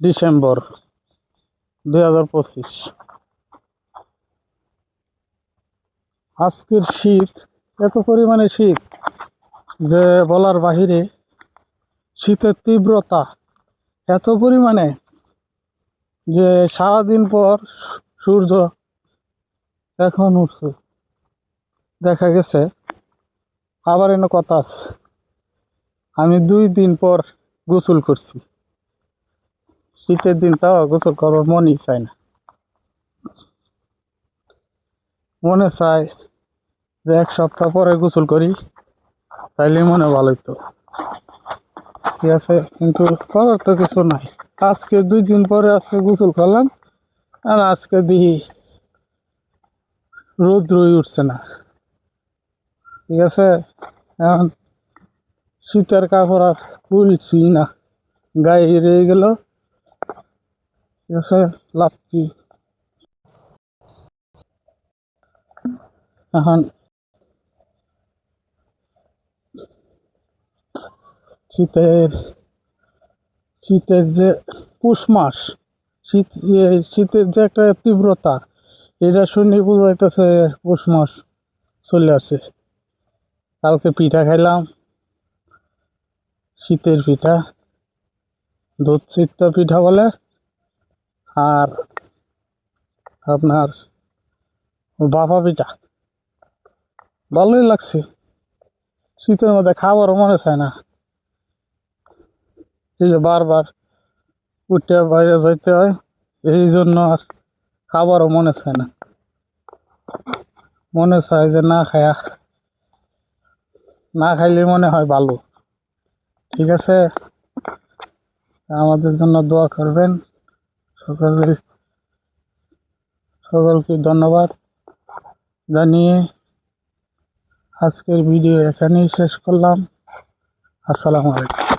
December 2025। আজকের শীত, এত পরিমাণে শীত যে বলার বাহিরে। শীতের তীব্রতা এত পরিমাণে যে সারাদিন পর সূর্য এখন উঠছে। দেখা গেছে আবার এনে কথা আছে, আমি 2 দিন পর গোসল করছি। শীতের দিন তাও গোসল করার মনই চায় না। মনে চায় যে 1 সপ্তাহ পরে গোসল করি, তাইলে মনে ভালো হইতো। ঠিক আছে, কিন্তু করার তো কিছু নাই। আজকে 2 দিন পরে আজকে গোসল করলাম, আর আজকে দেখি রোদ্রই উঠছে না। ঠিক আছে, এখন শীতের কাপড় আর খুলছি না, গায়ে রয়ে গেল। ঠিক আছে, লাভ কি? এখন শীতের শীতের যে পৌষ মাস, শীতের যে একটা তীব্রতা, এটা শুনে বোঝা যাইতেছে পৌষ মাস চলে আসছে। কালকে পিঠা খাইলাম, শীতের পিঠা, দুধ সিদ্ধ পিঠা বলে। আর আপনার বাফা পিঠা ভালোই লাগছে। শীতের মধ্যে খাবারও মনে চায় না, এই যে বারবার উঠে বাইরে যাইতে হয়, এই জন্য আর খাবারও মনে চায় না। মনে চায় যে না খাইলে মনে হয় ভালো। ঠিক আছে, আমাদের জন্য দোয়া করবেন। সকলকে ধন্যবাদ জানিয়ে আজকের ভিডিও এখানেই শেষ করলাম। আসসালামু আলাইকুম।